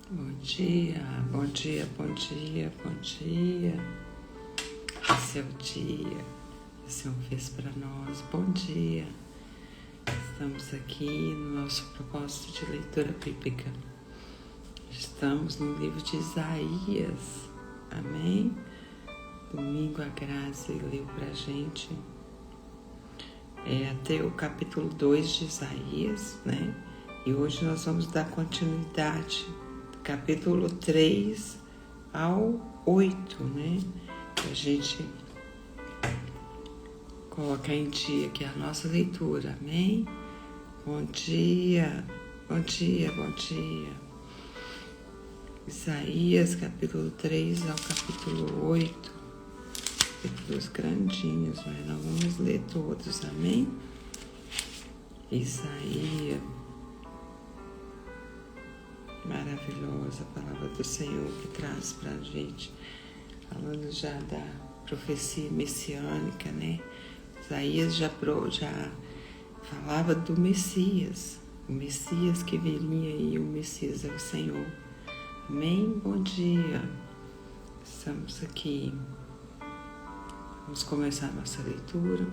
Bom dia, bom dia, bom dia, bom dia. Esse é o dia que o Senhor fez para nós. Bom dia. Estamos aqui no nosso propósito de leitura bíblica. Estamos no livro de Isaías. Amém? Domingo a Graça leu para a gente até o capítulo 2 de Isaías, né? E hoje nós vamos dar continuidade do capítulo 3 ao 8, né? Para a gente colocar em dia aqui a nossa leitura, amém? Bom dia, bom dia, bom dia. Isaías, capítulo 3 ao capítulo 8. Capítulos grandinhos, mas nós vamos ler todos, amém? Isaías. Maravilhosa a palavra do Senhor que traz para a gente, falando já da profecia messiânica, né? Isaías já falava do Messias, o Messias que viria e o Messias é o Senhor. Amém? Bom dia, estamos aqui, vamos começar a nossa leitura.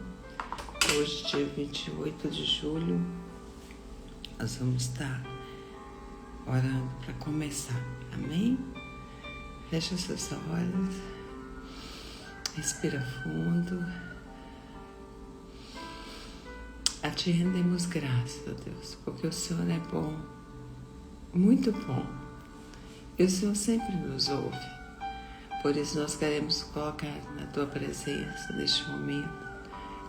Hoje, dia 28 de julho, nós vamos estar orando para começar, amém? Fecha seus olhos, respira fundo. A Ti rendemos graças, ó Deus, porque o Senhor é bom, muito bom, e o Senhor sempre nos ouve. Por isso nós queremos colocar na Tua presença neste momento,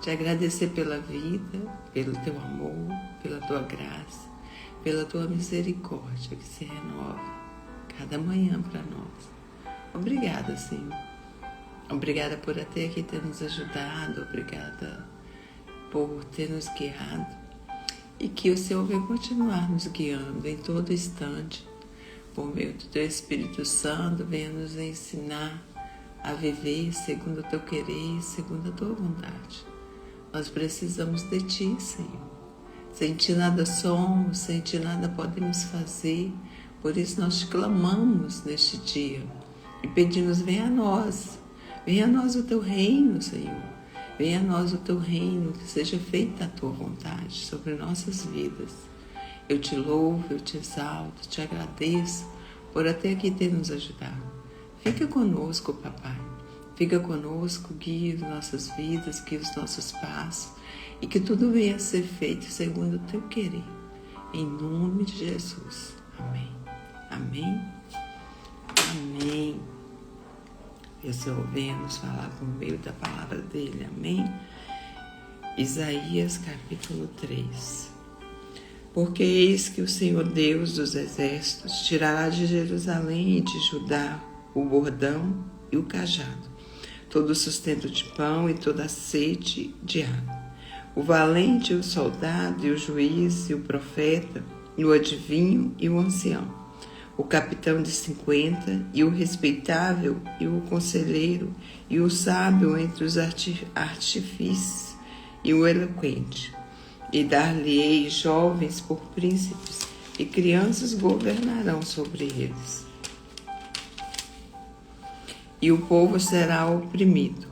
te agradecer pela vida, pelo Teu amor, pela Tua graça, pela Tua misericórdia que se renova cada manhã para nós. Obrigada, Senhor. Obrigada por até aqui ter nos ajudado, obrigada por ter nos guiado e que o Senhor venha continuar nos guiando em todo instante. Por meio do Teu Espírito Santo, venha nos ensinar a viver segundo o Teu querer e segundo a Tua vontade. Nós precisamos de Ti, Senhor. Sem Ti nada somos, sem Ti nada podemos fazer. Por isso nós te clamamos neste dia e pedimos, venha a nós o Teu reino, Senhor. Venha a nós o Teu reino, que seja feita a Tua vontade sobre nossas vidas. Eu te louvo, eu te exalto, te agradeço por até aqui ter nos ajudado. Fica conosco, Papai. Fica conosco, guia as nossas vidas, guia os nossos passos e que tudo venha a ser feito segundo o Teu querer. Em nome de Jesus. Amém. Amém. Amém. E o Senhor venha nos falar por meio da palavra dEle. Amém. Isaías capítulo 3. Porque eis que o Senhor Deus dos exércitos tirará de Jerusalém e de Judá o bordão e o cajado, todo o sustento de pão e toda a sede de água, o valente e o soldado e o juiz e o profeta e o adivinho e o ancião, o capitão de 50 e o respeitável e o conselheiro e o sábio entre os artífices e o eloquente. E dar-lhe-ei jovens por príncipes, e crianças governarão sobre eles. E o povo será oprimido.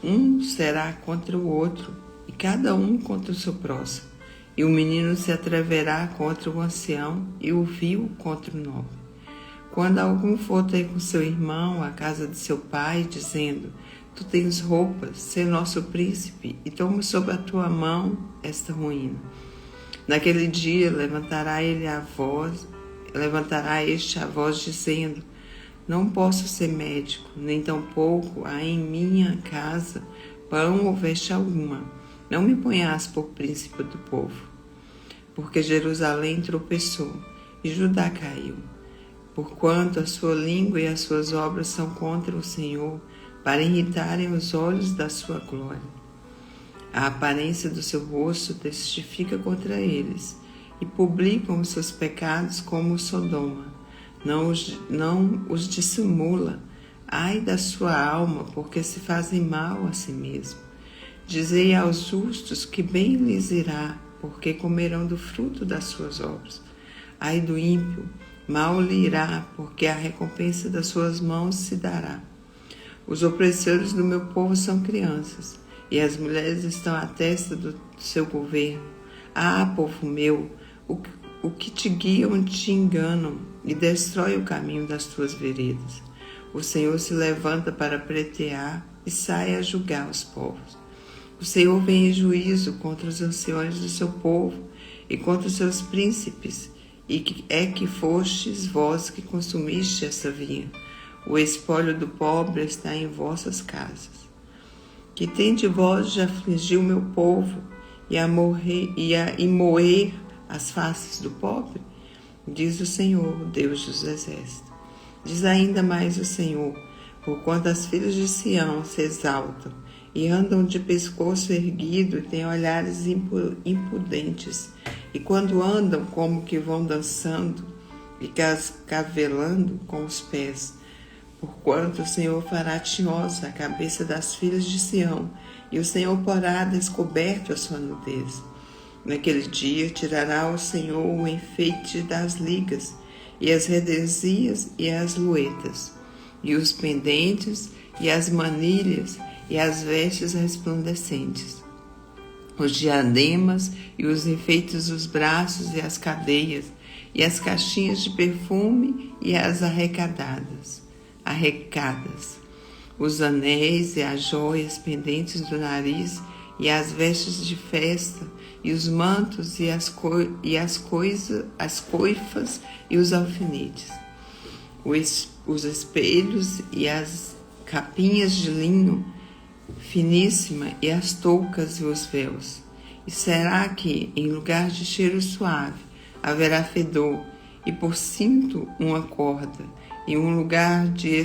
Um será contra o outro, e cada um contra o seu próximo. E o menino se atreverá contra o ancião, e o vil contra o nobre. Quando algum for ter com seu irmão à casa de seu pai, dizendo: Tu tens roupas, sê nosso príncipe, e toma sob a tua mão esta ruína. Naquele dia levantará este a voz, dizendo: Não posso ser médico, nem tampouco há em minha casa pão ou veste alguma. Não me ponhas por príncipe do povo. Porque Jerusalém tropeçou e Judá caiu. Porquanto a sua língua e as suas obras são contra o Senhor, para irritarem os olhos da sua glória. A aparência do seu rosto testifica contra eles, e publicam os seus pecados como o Sodoma. Não os dissimula. Ai da sua alma, porque se fazem mal a si mesmo. Dizei aos justos que bem lhes irá, porque comerão do fruto das suas obras. Ai do ímpio, mal lhe irá, porque a recompensa das suas mãos se dará. Os opressores do meu povo são crianças, e as mulheres estão à testa do seu governo. Ah, povo meu, o que te guiam te enganam e destrói o caminho das tuas veredas. O Senhor se levanta para pleitear e sai a julgar os povos. O Senhor vem em juízo contra os anciões do seu povo e contra os seus príncipes, e que fostes vós que consumiste essa vinha. O espólio do pobre está em vossas casas. Que tem de vós de afligir o meu povo e moer as faces do pobre? Diz o Senhor, Deus dos exércitos. Diz ainda mais o Senhor, porquanto as filhas de Sião se exaltam e andam de pescoço erguido e têm olhares impudentes, e quando andam como que vão dançando e cascavelando com os pés. Porquanto o Senhor fará tinhosa a cabeça das filhas de Sião, e o Senhor porá descoberto a sua nudez. Naquele dia tirará o Senhor o enfeite das ligas, e as redesias e as luetas, e os pendentes, e as manilhas, e as vestes resplandecentes, os diademas, e os enfeites dos braços, e as cadeias, e as caixinhas de perfume, e as arrecadas, os anéis e as joias pendentes do nariz, e as vestes de festa, e os mantos, e as coifas, e os alfinetes, os espelhos, e as capinhas de linho finíssima, e as toucas e os véus. E será que, em lugar de cheiro suave, haverá fedor, e por cinto uma corda, em um lugar de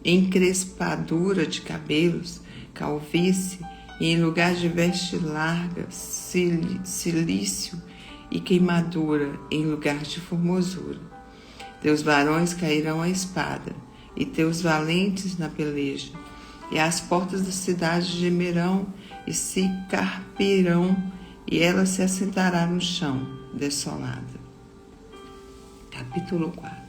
encrespadura de cabelos, calvície, e em lugar de veste larga, cilício e queimadura, em lugar de formosura. Teus varões cairão à espada, e teus valentes na peleja, e as portas da cidade gemerão e se carpirão, e ela se assentará no chão, desolada. Capítulo 4.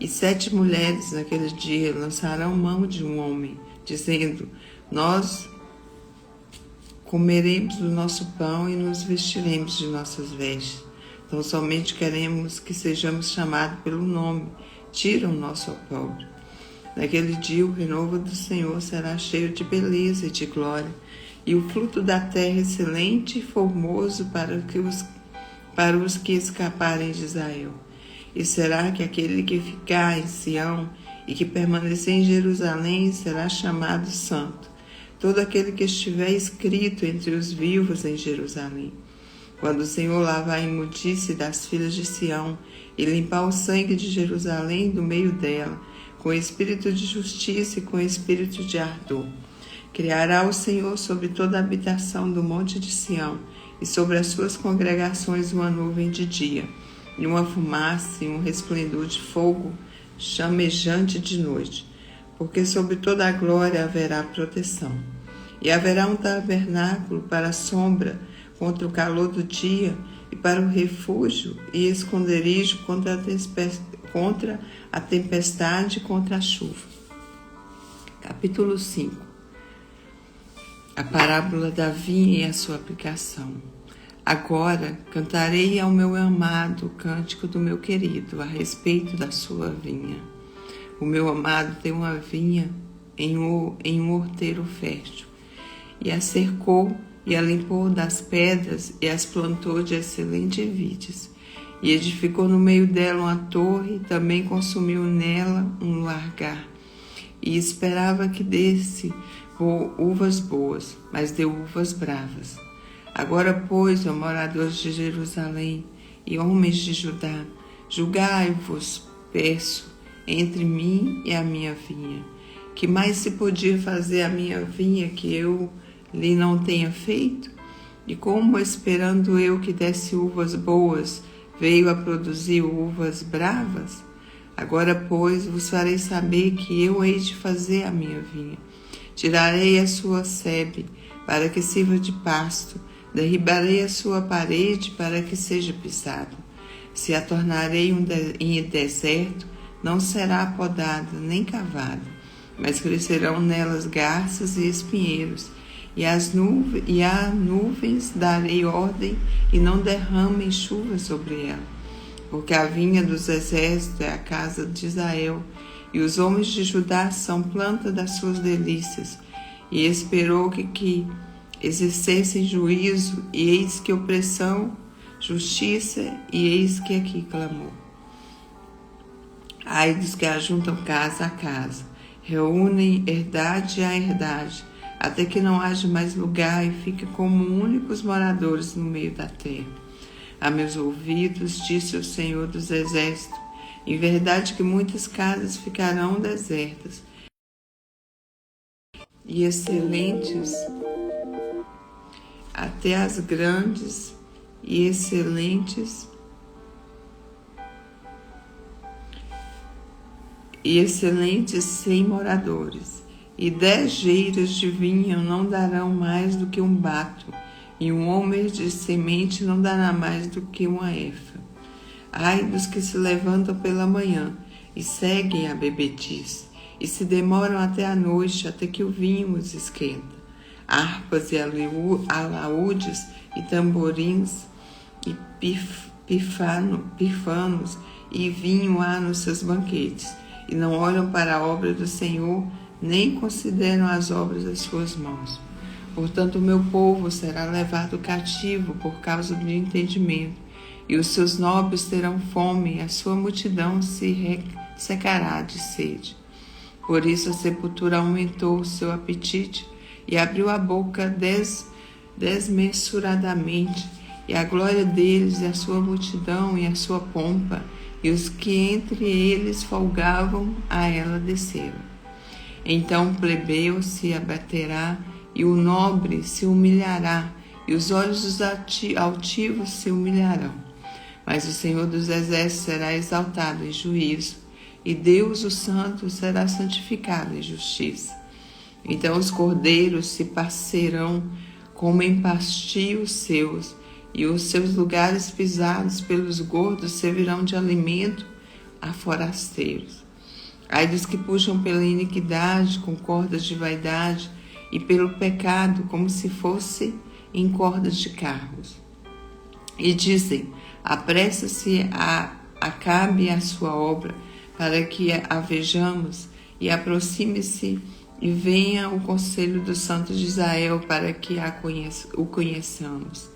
E 7 mulheres naquele dia lançarão mão de um homem, dizendo: nós comeremos do nosso pão e nos vestiremos de nossas vestes. Então somente queremos que sejamos chamados pelo nome. Tira o nosso opróbrio. Naquele dia o renovo do Senhor será cheio de beleza e de glória, e o fruto da terra excelente e formoso para os que escaparem de Israel. E será que aquele que ficar em Sião e que permanecer em Jerusalém será chamado santo, todo aquele que estiver escrito entre os vivos em Jerusalém. Quando o Senhor lavar a imundice das filhas de Sião e limpar o sangue de Jerusalém do meio dela, com espírito de justiça e com espírito de ardor. Criará o Senhor sobre toda a habitação do monte de Sião e sobre as suas congregações uma nuvem de dia, e uma fumaça e um resplendor de fogo chamejante de noite, porque sobre toda a glória haverá proteção. E haverá um tabernáculo para a sombra contra o calor do dia, e para o refúgio e esconderijo contra a tempestade e contra a chuva. Capítulo 5. A parábola da vinha e a sua aplicação. Agora cantarei ao meu amado o cântico do meu querido a respeito da sua vinha. O meu amado tem uma vinha em um horteiro fértil, e a cercou e a limpou das pedras e as plantou de excelentes vides, e edificou no meio dela uma torre, e também consumiu nela um largar, e esperava que desse uvas boas, mas deu uvas bravas. Agora, pois, ó moradores de Jerusalém e homens de Judá, julgai-vos, peço, entre mim e a minha vinha. Que mais se podia fazer a minha vinha que eu lhe não tenha feito? E como, esperando eu que desse uvas boas, veio a produzir uvas bravas? Agora, pois, vos farei saber que eu hei de fazer a minha vinha. Tirarei a sua sebe, para que sirva de pasto, derribarei a sua parede, para que seja pisada. Se a tornarei em deserto, não será podada nem cavada, mas crescerão nelas garças e espinheiros, e a nuvens darei ordem e não derramem chuva sobre ela. Porque a vinha dos exércitos é a casa de Israel, e os homens de Judá são planta das suas delícias. E esperou que exercessem juízo, e eis que opressão, justiça, e eis que aqui clamou. Ai dos que ajuntam casa a casa, reúnem herdade a herdade, até que não haja mais lugar e fiquem como únicos moradores no meio da terra. A meus ouvidos, disse o Senhor dos Exércitos, em verdade que muitas casas ficarão desertas, e excelentes, até as grandes e excelentes, sem moradores. E 10 geiras de vinho não darão mais do que um bato, e um homer de semente não dará mais do que uma efa. Ai dos que se levantam pela manhã e seguem a bebedice, e se demoram até a noite, até que o vinho os esquenta. Harpas e alaúdes e tamborins e pifanos e vinho há nos seus banquetes, e não olham para a obra do Senhor, nem consideram as obras das suas mãos. Portanto, o meu povo será levado cativo por causa do entendimento, e os seus nobres terão fome, e a sua multidão se secará de sede. Por isso a sepultura aumentou o seu apetite, e abriu a boca desmesuradamente, e a glória deles, e a sua multidão, e a sua pompa, e os que entre eles folgavam, a ela desceram. Então o plebeu se abaterá, e o nobre se humilhará, e os olhos dos altivos se humilharão. Mas o Senhor dos Exércitos será exaltado em juízo, e Deus, o Santo, será santificado em justiça. Então os cordeiros se passearão como em pastios seus, e os seus lugares pisados pelos gordos servirão de alimento a forasteiros. Ai dos que puxam pela iniquidade com cordas de vaidade, e pelo pecado como se fosse em cordas de carros. E dizem, apressa-se, acabe a sua obra, para que a vejamos, e aproxime-se, e venha o conselho dos santos de Israel, para que o conheçamos.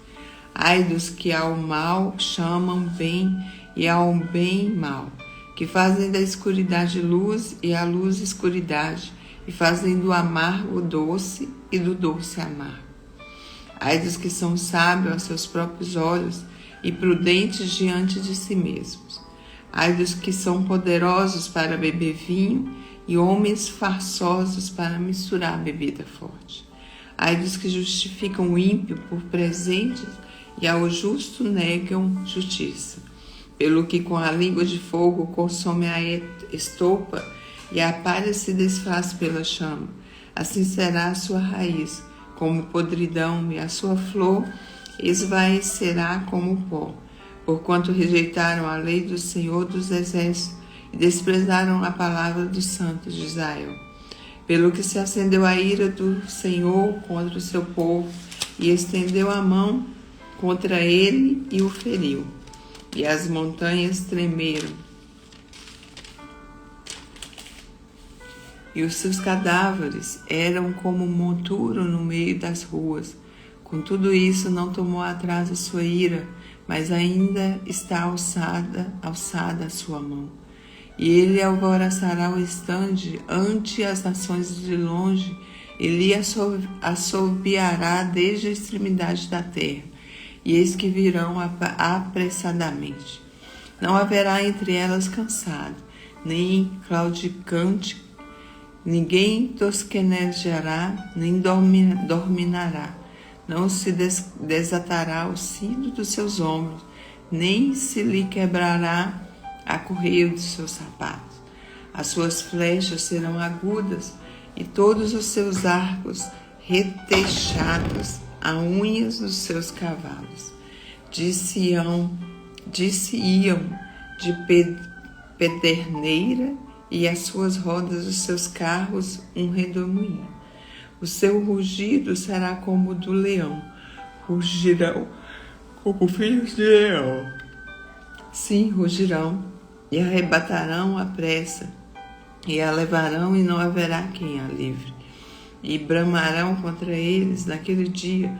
Ai dos que ao mal chamam bem, e ao bem mal, que fazem da escuridade luz, e a luz escuridade, e fazem do amargo doce, e do doce amargo. Ai dos que são sábios aos seus próprios olhos, e prudentes diante de si mesmos. Ai dos que são poderosos para beber vinho, e homens farçosos para misturar bebida forte. Ai dos que justificam o ímpio por presentes, e ao justo negam justiça. Pelo que com a língua de fogo consome a estopa, e a palha se desfaz pela chama. Assim será a sua raiz, como podridão, e a sua flor esvaecerá como pó. Porquanto rejeitaram a lei do Senhor dos Exércitos, e desprezaram a palavra dos santos de Israel. Pelo que se acendeu a ira do Senhor contra o seu povo, e estendeu a mão contra ele e o feriu. E as montanhas tremeram, e os seus cadáveres eram como monturo no meio das ruas. Com tudo isso não tomou atrás a sua ira, mas ainda está alçada a sua mão. E ele alvoroçará o estande ante as nações de longe, ele assobiará desde a extremidade da terra, e eis que virão apressadamente. Não haverá entre elas cansado, nem claudicante, ninguém tosquenejará, nem dorminará. Não se desatará o cinto dos seus ombros, nem se lhe quebrará a correia dos seus sapatos. As suas flechas serão agudas, e todos os seus arcos retechados, a unhas dos seus cavalos. De Sião Dir-se-iam de pederneira, e as suas rodas, os seus carros, um redemoinho. O seu rugido será como o do leão, rugirão como filhos de leão. Sim, rugirão, e arrebatarão a pressa, e a levarão, e não haverá quem a livre. E bramarão contra eles naquele dia,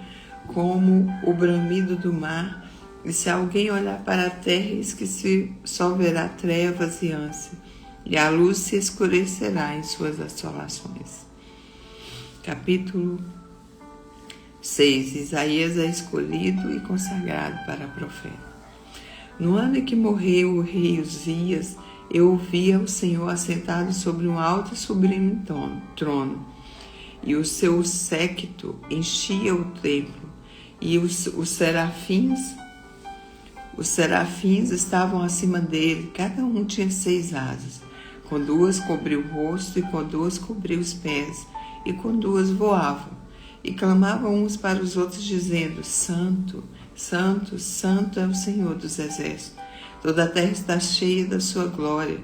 como o bramido do mar. E se alguém olhar para a terra, eis que só verá trevas e ânsia, e a luz se escurecerá em suas assolações. Capítulo 6. Isaías é escolhido e consagrado para profeta. No ano em que morreu o rei Uzias, eu ouvia o Senhor assentado sobre um alto e sublime trono, e o seu séquito enchia o templo, e os serafins estavam acima dele, cada um tinha 6 asas. Com 2 cobria o rosto, e com 2 cobria os pés, e com 2 voavam. E clamavam uns para os outros, dizendo: Santo, Santo, Santo é o Senhor dos exércitos. Toda a terra está cheia da sua glória.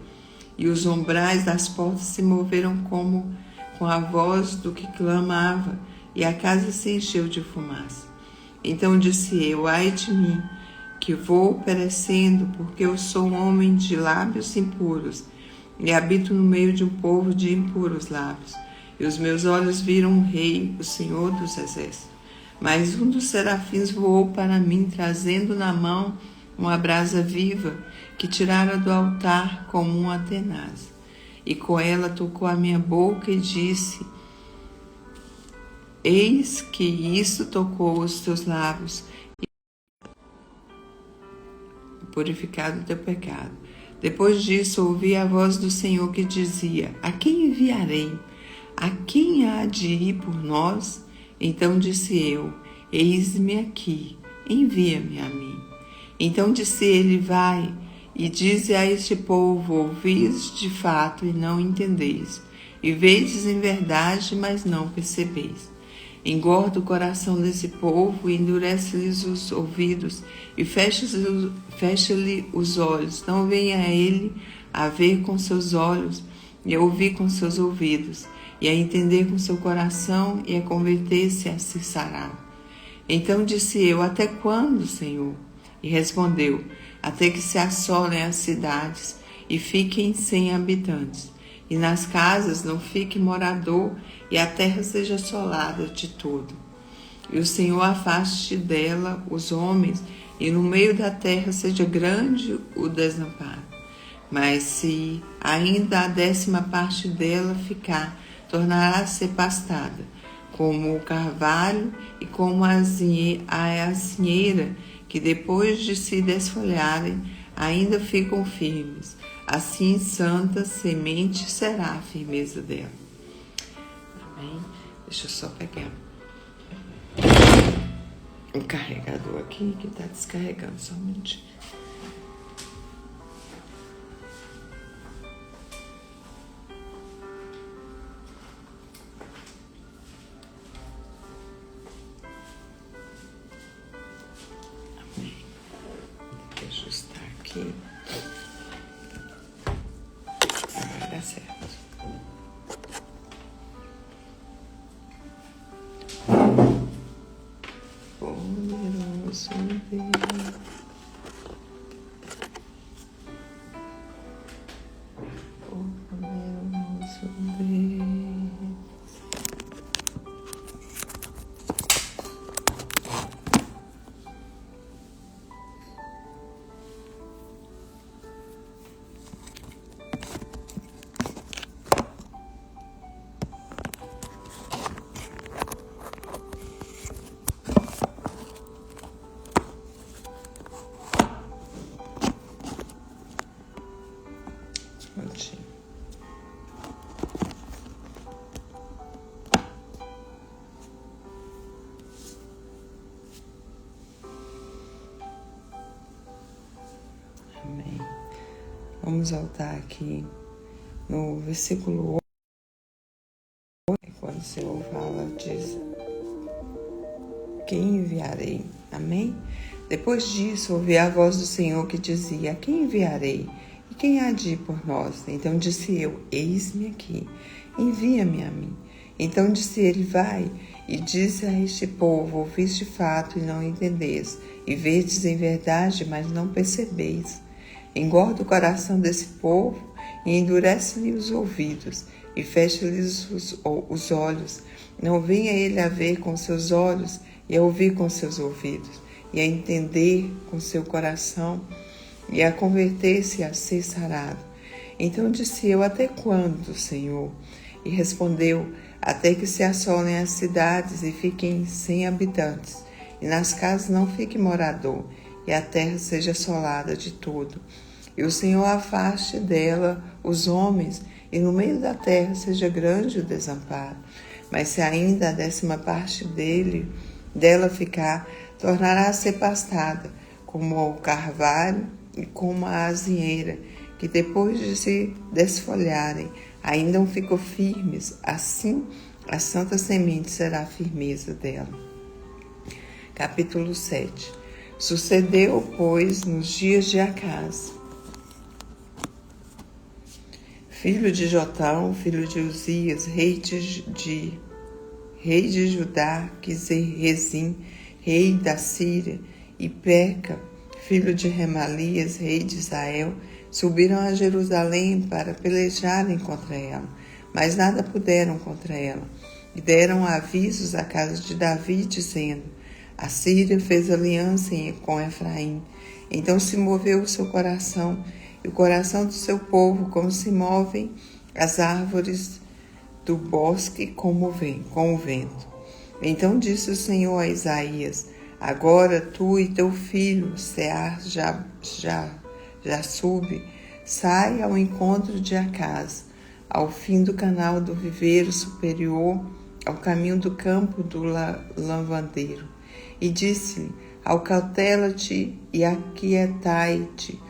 E os umbrais das portas se moveram como com a voz do que clamava, e a casa se encheu de fumaça. Então disse eu: ai de mim, que vou perecendo, porque eu sou um homem de lábios impuros, e habito no meio de um povo de impuros lábios. E os meus olhos viram o Rei, o Senhor dos exércitos. Mas um dos serafins voou para mim, trazendo na mão uma brasa viva, que tirara do altar como uma tenaz. E com ela tocou a minha boca e disse: eis que isso tocou os teus lábios, purificado o teu pecado. Depois disso ouvi a voz do Senhor que dizia: a quem enviarei? A quem há de ir por nós? Então disse eu: eis-me aqui, envia-me a mim. Então disse ele: vai e dize a este povo: ouvis de fato e não entendeis, e vedes em verdade, mas não percebeis. Engorda o coração desse povo e endurece-lhes os ouvidos e fecha-lhe os olhos. Não venha a ele a ver com seus olhos e a ouvir com seus ouvidos e a entender com seu coração e a converter-se a se sarar. Então disse eu: até quando, Senhor? E respondeu: até que se assolem as cidades e fiquem sem habitantes, e nas casas não fique morador, e a terra seja assolada de todo. E o Senhor afaste dela os homens, e no meio da terra seja grande o desamparo. Mas se ainda a 10ª parte dela ficar, tornará a ser pastada, como o carvalho e como a azinheira, que depois de se desfolharem, ainda ficam firmes. Assim, santa semente será a firmeza dela. Amém? Deixa eu só pegar um carregador aqui que está descarregando, só um minutinho. Amém. Tem que ajustar aqui. Vai dar certo. Poderoso Deus. Poderoso Deus. Prontinho. Amém. Vamos voltar aqui no versículo 8, quando o Senhor fala, diz: quem enviarei? Amém? Depois disso, ouvi a voz do Senhor que dizia: a quem enviarei? E quem há de ir por nós? Então disse eu: eis-me aqui, envia-me a mim. Então disse ele: vai, e disse a este povo: ouvis de fato e não entendeis, e vedes em verdade, mas não percebeis. Engorda o coração desse povo e endurece-lhe os ouvidos, e fecha-lhes os olhos. Não venha ele a ver com seus olhos, e a ouvir com seus ouvidos, e a entender com seu coração, e a converter-se a ser sarado. Então disse eu: até quando, Senhor? E respondeu: até que se assolem as cidades e fiquem sem habitantes, e nas casas não fique morador, e a terra seja assolada de todo. E o Senhor afaste dela os homens, e no meio da terra seja grande o desamparo. Mas se ainda a 10ª parte dela ficar, tornará a ser pastada, como o carvalho e como a azinheira, que depois de se desfolharem, ainda ficam firmes. Assim, a santa semente será a firmeza dela. Capítulo 7. Sucedeu, pois, nos dias de Acaz, filho de Jotão, filho de Uzias, rei de Judá, que Rezim, rei da Síria, e Peca, filho de Remalias, rei de Israel, subiram a Jerusalém para pelejarem contra ela, mas nada puderam contra ela. E deram avisos à casa de Davi, dizendo: a Síria fez aliança com Efraim. Então se moveu o seu coração, e o coração do seu povo, como se movem as árvores do bosque com o vento. Então disse o Senhor a Isaías: agora tu e teu filho, Sear-Jasub, sai ao encontro de Acaz, ao fim do canal do viveiro superior, ao caminho do campo do lavandeiro. E disse-lhe: acautela-te e aquietai-te,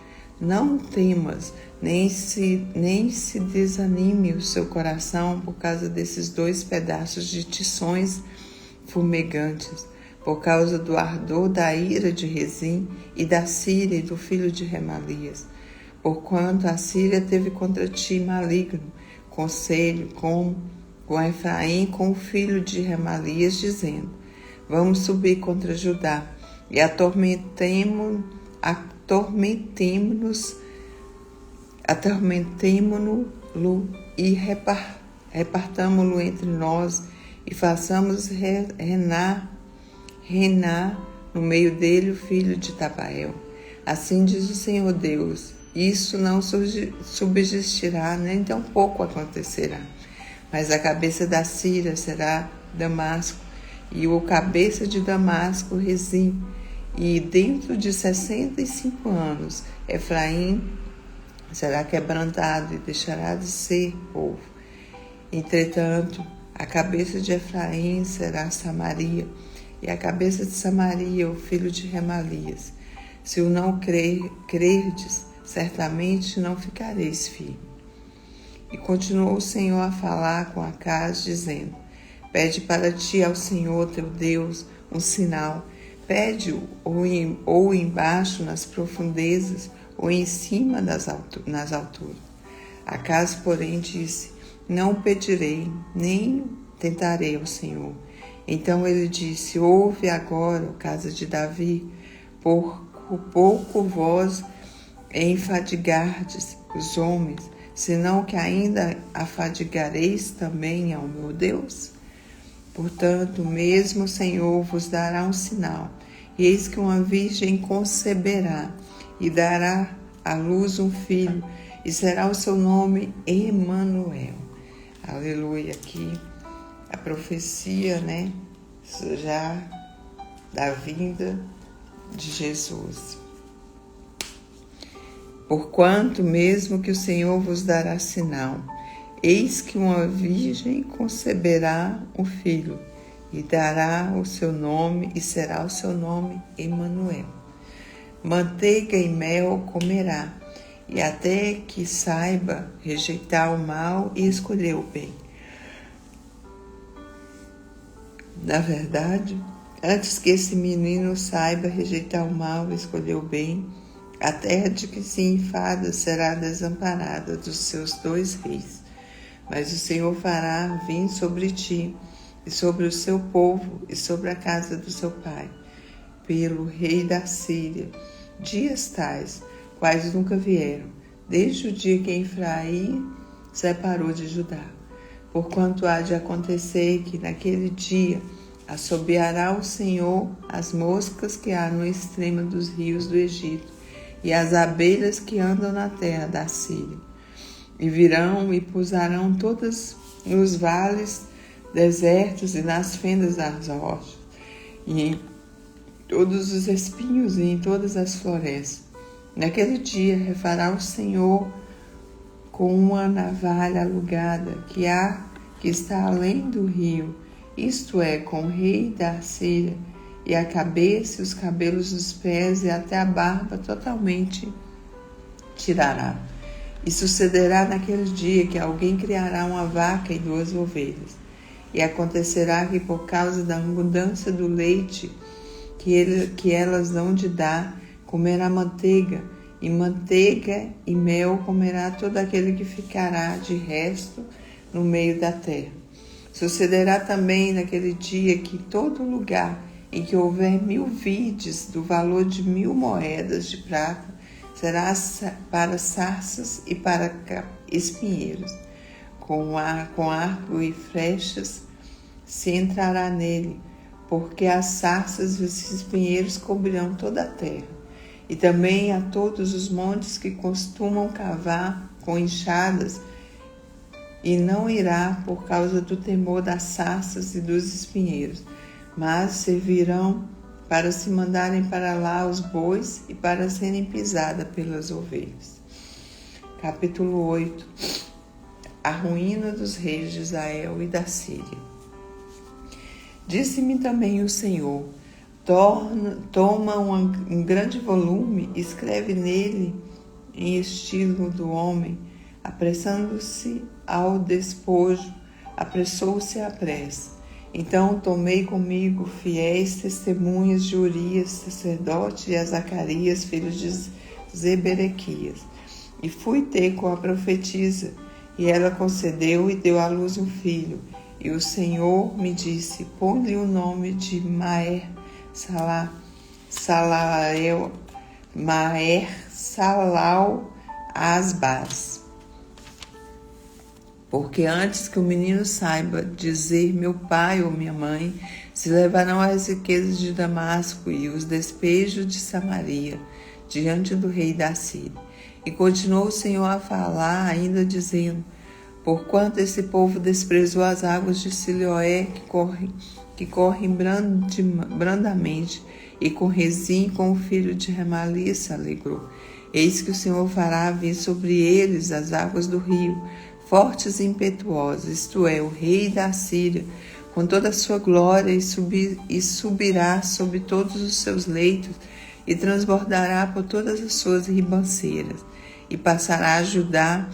não temas, nem se desanime o seu coração por causa desses 2 pedaços de tições fumegantes, por causa do ardor da ira de Rezim e da Síria e do filho de Remalias. Porquanto a Síria teve contra ti maligno conselho com Efraim, com o filho de Remalias, dizendo: vamos subir contra Judá e atormentemo-no e repartamo-lo entre nós e façamos reinar no meio dele o filho de Tabael. Assim diz o Senhor Deus: isso não subsistirá, nem tampouco acontecerá. Mas a cabeça da Síria será Damasco, e o cabeça de Damasco, Rezim. E dentro de 65 anos, Efraim será quebrantado e deixará de ser povo. Entretanto, a cabeça de Efraim será Samaria, e a cabeça de Samaria, o filho de Remalias. Se o não crerdes, certamente não ficareis firme. E continuou o Senhor a falar com Acaz, dizendo: pede para ti ao Senhor teu Deus um sinal. Pede-o ou embaixo nas profundezas, ou em cima nas alturas. Acaz, porém, disse: não pedirei, nem tentarei ao Senhor. Então ele disse: ouve agora, ó casa de Davi, por pouco vós enfadigardes os homens, senão que ainda afadigareis também ao meu Deus? Portanto, mesmo o Senhor vos dará um sinal, e eis que uma virgem conceberá, e dará à luz um filho, e será o seu nome Emanuel. Aleluia, aqui a profecia, já da vinda de Jesus. Porquanto, mesmo que o Senhor vos dará sinal, eis que uma virgem conceberá um filho, e dará o seu nome, e será o seu nome Emanuel. Manteiga e mel comerá, e até que saiba rejeitar o mal e escolher o bem. Na verdade, Antes que esse menino saiba rejeitar o mal e escolher o bem, a terra de que se enfada será desamparada dos seus 2 reis. Mas o Senhor fará vir sobre ti, e sobre o seu povo, e sobre a casa do seu pai, pelo rei da Síria, dias tais, quais nunca vieram, desde o dia que Efraim separou de Judá. Porquanto há de acontecer que naquele dia assobiará o Senhor as moscas que há no extremo dos rios do Egito e as abelhas que andam na terra da Síria. E virão e pousarão todas nos vales desertos e nas fendas das rochas, e em todos os espinhos e em todas as florestas. Naquele dia refará o Senhor com uma navalha alugada que está além do rio, isto é, com o rei da Síria, e a cabeça e os cabelos dos pés e até a barba totalmente tirará. E sucederá naquele dia que alguém criará uma vaca e 2 ovelhas. E acontecerá que por causa da abundância do leite que elas dão de dar, comerá manteiga e mel comerá todo aquele que ficará de resto no meio da terra. Sucederá também naquele dia que todo lugar em que houver 1000 vides do valor de 1000 moedas de prata será para sarças e para espinheiros. Com arco e flechas se entrará nele, porque as sarças e os espinheiros cobrirão toda a terra. E também a todos os montes que costumam cavar com enxadas, e não irá por causa do temor das sarças e dos espinheiros, mas servirão para se mandarem para lá os bois e para serem pisadas pelas ovelhas. Capítulo 8. A ruína dos reis de Israel e da Síria. Disse-me também o Senhor: toma um grande volume e escreve nele em estilo do homem, apressando-se ao despojo, apressou-se à pressa. Então tomei comigo fiéis testemunhas de Urias, sacerdote, e a Zacarias, filho de Zeberequias, e fui ter com a profetisa, e ela concedeu e deu à luz um filho. E o Senhor me disse: põe-lhe o nome de Maher Salal Asbaz. Porque antes que o menino saiba dizer meu pai ou minha mãe, se levarão as riquezas de Damasco e os despejos de Samaria diante do rei da Síria. E continuou o Senhor a falar, ainda dizendo: porquanto esse povo desprezou as águas de Siloé, que correm brandamente, e com Rezim, com o filho de Remalias, se alegrou. Eis que o Senhor fará vir sobre eles as águas do rio, fortes e impetuosas, isto é, o rei da Síria, com toda a sua glória, e subirá sobre todos os seus leitos, e transbordará por todas as suas ribanceiras, e passará a Judá,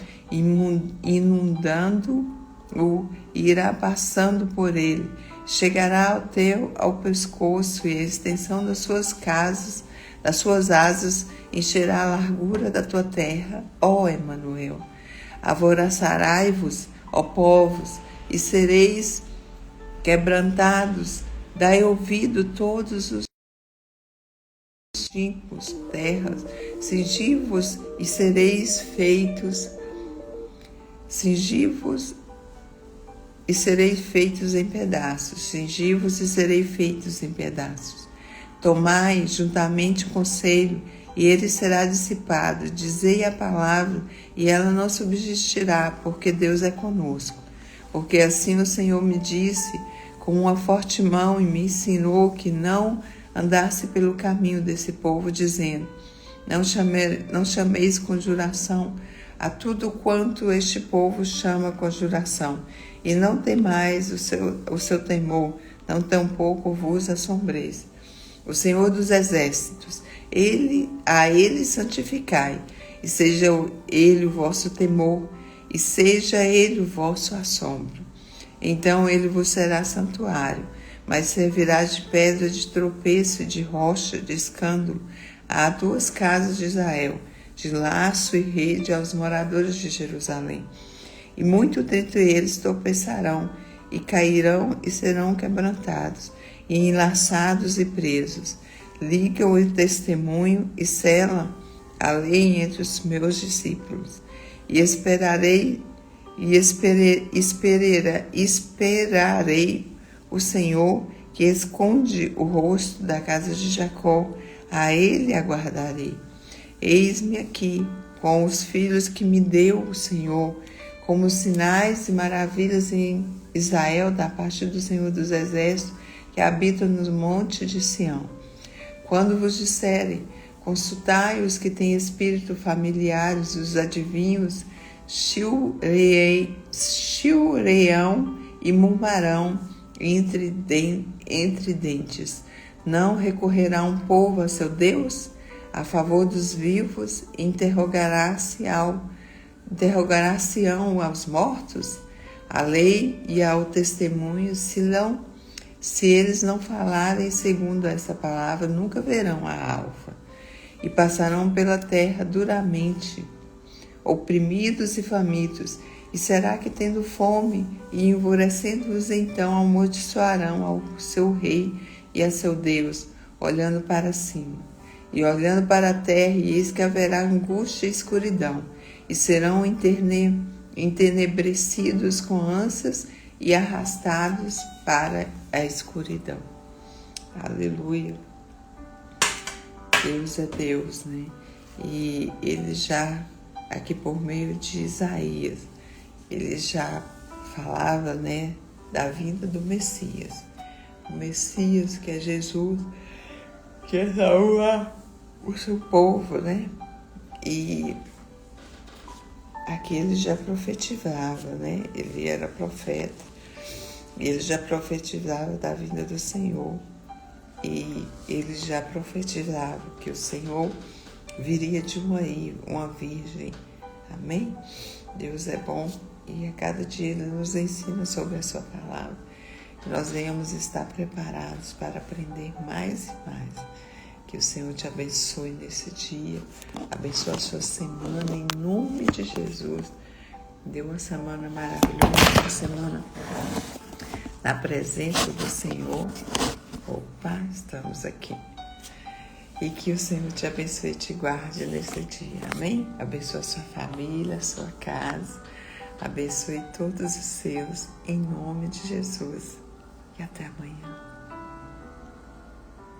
inundando-o, e irá passando por ele. Chegará ao pescoço, e a extensão das suas asas, encherá a largura da tua terra, ó Emanuel. Alvoroçarai-vos, ó povos, e sereis quebrantados. Dai ouvido todos os tipos, terras, cingi-vos e sereis feitos. Cingi-vos e sereis feitos em pedaços. Cingi-vos e sereis feitos em pedaços. Tomai juntamente o conselho, e ele será dissipado. Dizei a palavra, e ela não subsistirá, porque Deus é conosco. Porque assim o Senhor me disse com uma forte mão, e me ensinou que não andasse pelo caminho desse povo, dizendo: não chameis conjuração a tudo quanto este povo chama conjuração, e não temais o seu temor, não tampouco vos assombreis. O Senhor dos exércitos, a ele santificai, e seja ele o vosso temor, e seja ele o vosso assombro. Então ele vos será santuário, mas servirá de pedra de tropeço e de rocha de escândalo a 2 casas de Israel, de laço e rede aos moradores de Jerusalém. E muitos dentre eles tropeçarão, e cairão e serão quebrantados, e enlaçados e presos. Ligam o testemunho e selam a lei entre os meus discípulos. E esperarei o Senhor, que esconde o rosto da casa de Jacó, a ele aguardarei. Eis-me aqui, com os filhos que me deu o Senhor, como sinais e maravilhas em Israel, da parte do Senhor dos Exércitos, que habita nos montes de Sião. Quando vos disserem, consultai os que têm espírito familiares, os adivinhos, chilreão e murmarão entre dentes. Não recorrerá um povo a seu Deus? A favor dos vivos, interrogar-se-ão aos mortos? A lei e ao testemunho, se eles não falarem segundo essa palavra, nunca verão a alva. E passarão pela terra duramente, oprimidos e famintos. E será que, tendo fome e envurecendo-os, então amaldiçoarão ao seu rei e a seu Deus, olhando para cima, e olhando para a terra, e eis que haverá angústia e escuridão, e serão entenebrecidos com ânsias e arrastados para a escuridão. Aleluia. Deus é Deus, né? E ele já, aqui por meio de Isaías, ele já falava, né, da vinda do Messias. O Messias, que é Jesus, que é salvar o seu povo, né? E aqui ele já profetizava, né? Ele era profeta. Ele já profetizava da vinda do Senhor. E ele já profetizava que o Senhor viria de uma virgem. Amém? Deus é bom e a cada dia Ele nos ensina sobre a sua palavra. Que nós venhamos estar preparados para aprender mais e mais. Que o Senhor te abençoe nesse dia, abençoe a sua semana em nome de Jesus. Dê uma semana maravilhosa, uma semana na presença do Senhor. Opa, estamos aqui. E que o Senhor te abençoe e te guarde nesse dia, amém? Abençoe a sua família, a sua casa, abençoe todos os seus, em nome de Jesus. E até amanhã.